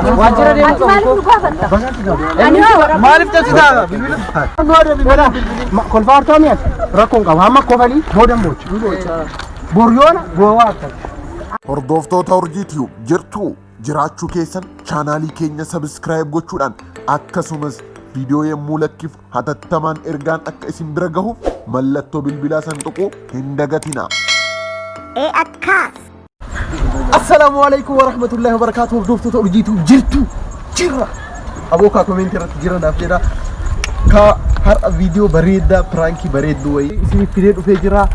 واجرة دي ما عرفت تساعد كل فارتامي ركون قوام كوفلي بودم بوش بوريون جوات hordoftoota urjii tiyuub jirtu jiraachuu keessan chaanaalii keenya sabskraayib gochuudhaan akkasumas viidiyoo yemmuu lakkifnu hatattamaan ergaan akka isin bira gahuuf mallattoo bilbilaa san tuquu hin dagatinaa. akkas Assalamu alaikum wa rahmatullahi wa barakatuh. Hordoftoota urjii tiyuub jirtu jira abookaa komeenti irratti jiranaaf jedha ka har'a viidiyoo bareedaa pirankii bareedduu wayii isiniif fidee dhufee jira.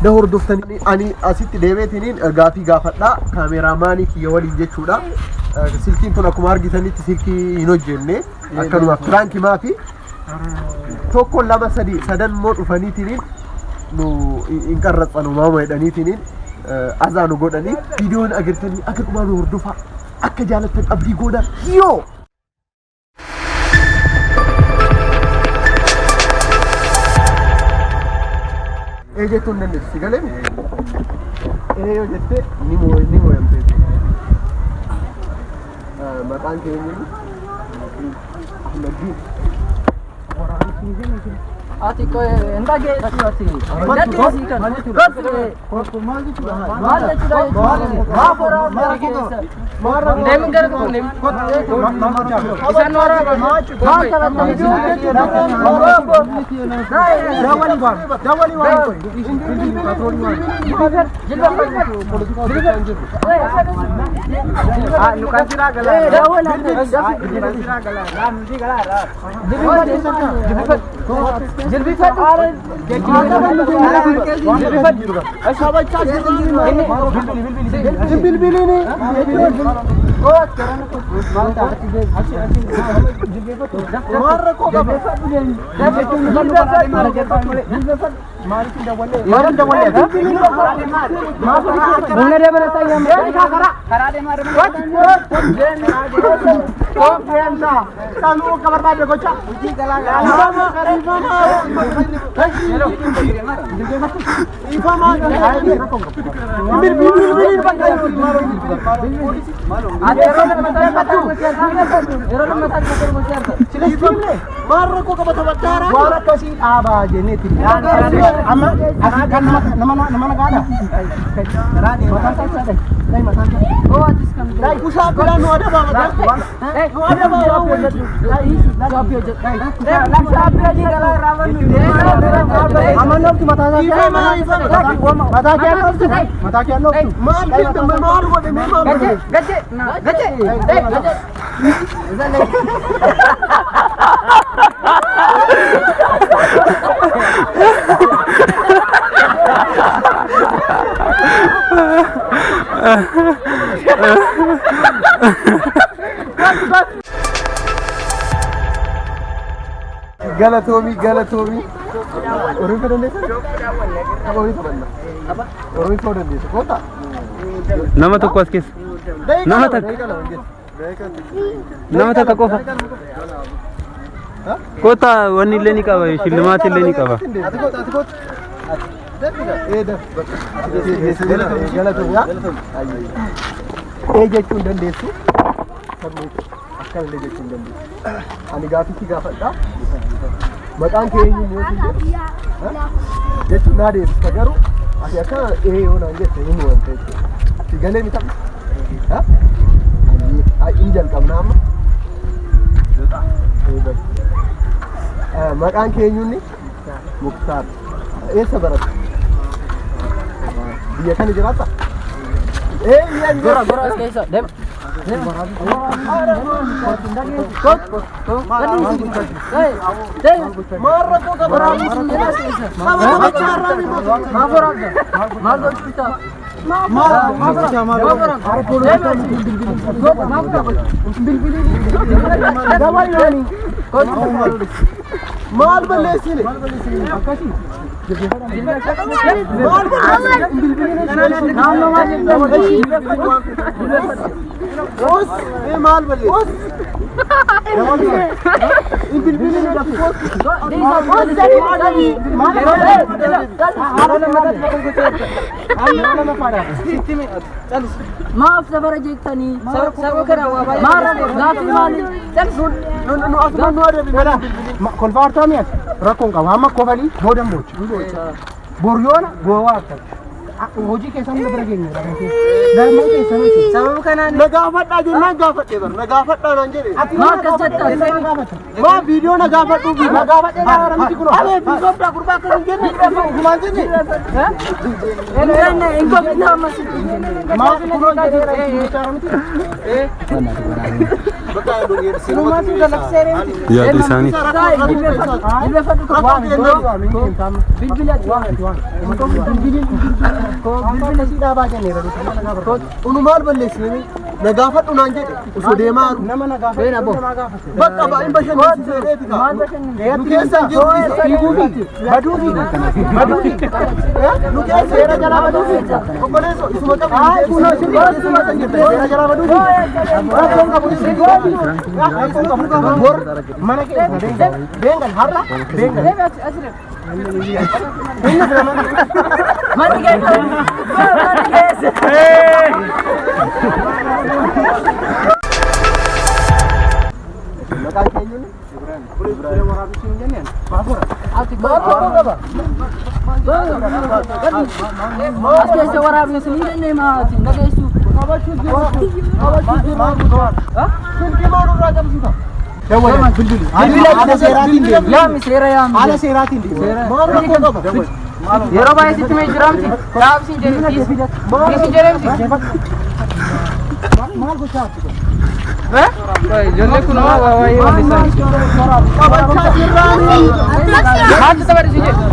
Da hordoftanii ani asitti deemeetiniin gaafii gaafadhaa kaameraamaanii kiyya waliin jechuudha. Silkiin tun akkuma argitanitti silkii hin hojjenne akkanuma pirankii maafi tokko lama sadii sadan moo dhufaniitiniin nu hin qarratsanu maama jedhaniitiniin azaa nu godhanii viidiyoon agartanii akka dhumaa nu hordofaa akka jaalattan abdii godhaa yoo ejetuun dandeessi galee yoo jette ni mooyamtee maqaan keenya Ahmadiin ati ko endage ati dati kan جلبي فات جلبي فات أشهد أن بالبليني مرة كوكا بتبتارا وارا كسي آبا جنتي أما أنا نما نقالا رادي ما تنسى لا ما تنسى هو أتسكم لا يكوشا بلا نوادا بابا نوادا بابا لا شابيو جت لا شابيو جي كلا رامن أما نوك ما تنسى ما تنسى مال كده مال وده مال gajah Galatomi orang kau dah apa itu benda apa orang kau dah kota nama tu kuas kis nama tak kofa kota wani leni ka ba shilmati leni ka ba jechuun dandeessu akka illee jechuun dandeessu ani gaafii si gaafadha maqaan kee eenyu yoo jechuun naa deebisa garuu ati akka yoo naan jette hin wanta jechuudha si galee ni ta'a hin jalqabna amma maqaan kee eenyuuni Muktaar eessa barata biyya kana jiraata gora as keessa deema maal balleessine maal balleessine maaf safara jettanii saba kana waa baay'ee gaafii maali dalsuun nu asuma nu adeemi kolfaartaa rakkoon qaba amma kofalii boodan bocha boryoona goowaa akka hojii keessan bira geenye lamaan keessan sababa kanaan nagaafadhaa jennaan gaafadhee bar nagaafadhaa naan jedhe maa akkas jettaa maa viidiyoo nagaafadhuu fi nagaafadhee dhaara miti kun alee biisooftaa gurbaa akka hin jenne gumaan jenne inko bitaa ammas maa kunoo jedheera bichaara miti sinumaatu galakseere miti yaada isaanii unumaal balleessine nagaafadhu naan jedhe osoo deemaa nama nagaafadhu bakka baay'in bashannansiisee dheeti kaa nu keessa jiru fiiguufi baduufi nu keessa seera jalaa baduufi obboleesso isuma qabu seera jalaa baduufi rakkoon qabu bor mana keessa beengal har'a beengal mani keessa maqaan keenyuun Ibrahim waraabisiin jenneen baafura as keessa waraabne sun jennee maatiin dhageessu silkii maanurraa qabsiisa dawwala bilbili ala seeraatiin deemu yaami seera yaami ala seeraatiin deemu maal rakkoo qaba yeroo baay'ee sitti mee jiraamti dhaabsiin jedheemsi maal gochaati ijoollee kun waa waa'ee qabachaa jirraanii maaltu sabarisi jedhe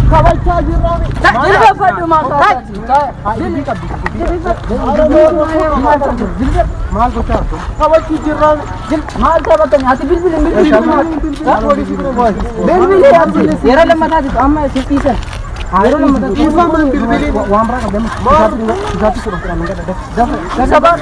kabachaa jirraanii jilbeeffadhu maataati maal gochaati kabachuu jirraanii maal taphatani ati bilbili yeroo lammataatiif amma silkiisan yeroo lammataatiif Ifa man bilbili waan biraa qabdama isaatti sura fira mangada sabab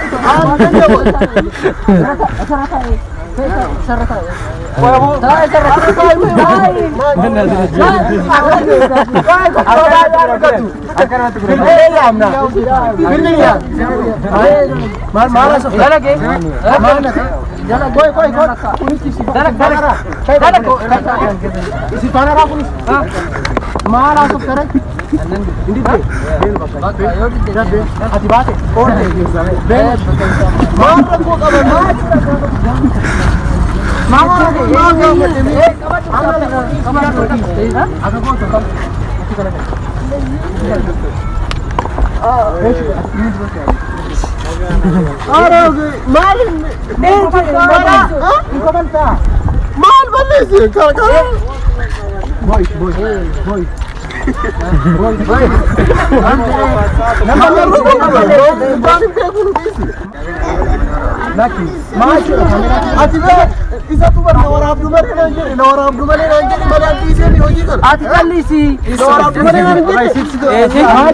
maala sokkare indite ati baate oonte maal rakkoo qaba maal balleesse boy isatu bar waraabdu malee naan jedhe na waraabdu malee naan jedhe malee antiisee ni hojii kana ati kallisi na waraabdu malee naan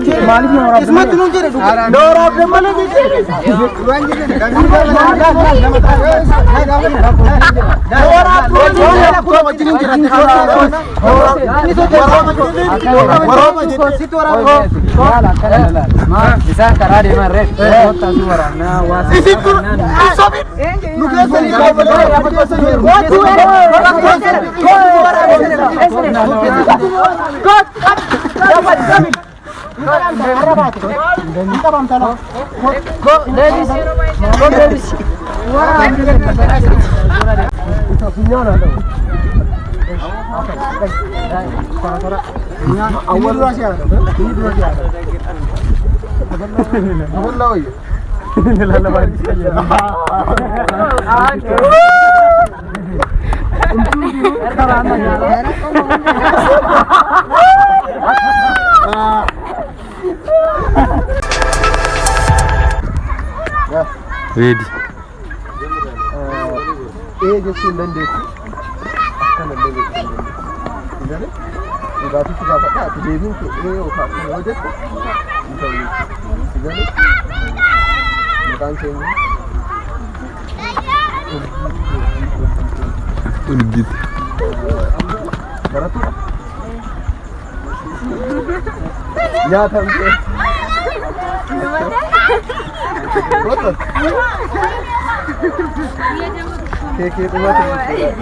jedhe maaliif na waraabdu ismatti nuun jedhe na waraabdu malee jedhe waan jedhe na waraabdu malee akkuma wajjin jiraate waraaba jedhe sitti waraaba isaan karaa deeman reef taasuu waraabnaa waa isin kun sobin nu keessa ni kaawwalee yaaba keessa jiru gootu ready jechuun dandeessu akkana dandeessu Gaafii si gaafadha ati deebiin kee yookaan yoo jettu hin ta'u si galee maqaan keenya urjiiti. baratu nyaatamte kee dhumate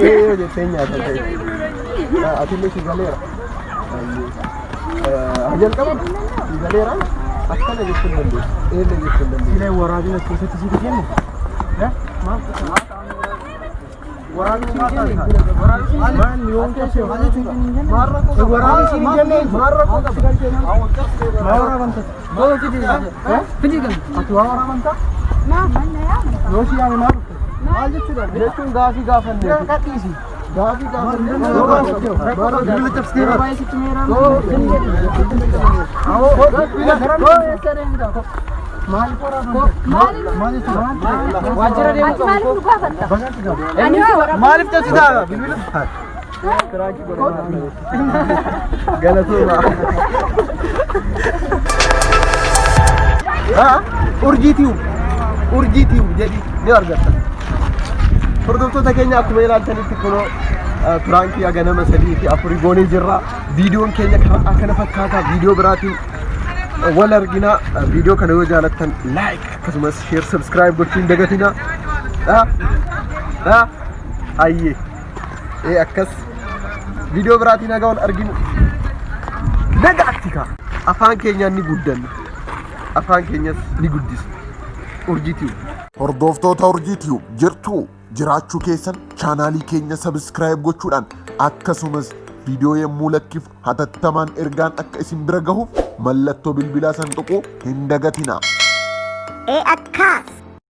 yoo jettee nyaatamte atillee si galeera jalqaba si galeera akkana jechuun dandeessu jechuun dandeessu silee waraabina keessatti si kennu waraabni si kennu maan yoon keessee waraabni si kennu maarra qaba waraabanta ati waraabanta yoo si yaame maal jechuudha jechuun gaafii gaafanne qadhiisi gaafii gaafanne bilbila cabsiteera baay'ee sitti meeraan maaliif waajjira deemtu maaliif cabsitaa bilbila galatooma urjiitii jedhi ni argatta hordoftoota keenya akkuma ilaaltanitti kunoo piraankii ganama 3 fi 4 goonee jirra viidiyoon keenya kana fakkaata viidiyoo biraatiin wal argina viidiyoo kana yoo jaalattan like akkasumas share subscribe gochuun dagatina ayye akkas viidiyoo biraatiin nagaa wal arginu nagaattika afaan keenyaan ni guddanna afaan keenyas ni guddisu urjiitii hordoftoota urjiitii jirtu jiraachuu keessan chaanaalii keenya subscribe gochuudhaan akkasumas viidiyoo yemmuu lakkifnu hatattamaan ergaan akka isin bira gahuuf mallattoo bilbilaa san tuquu hin dagatinaa. Akkas.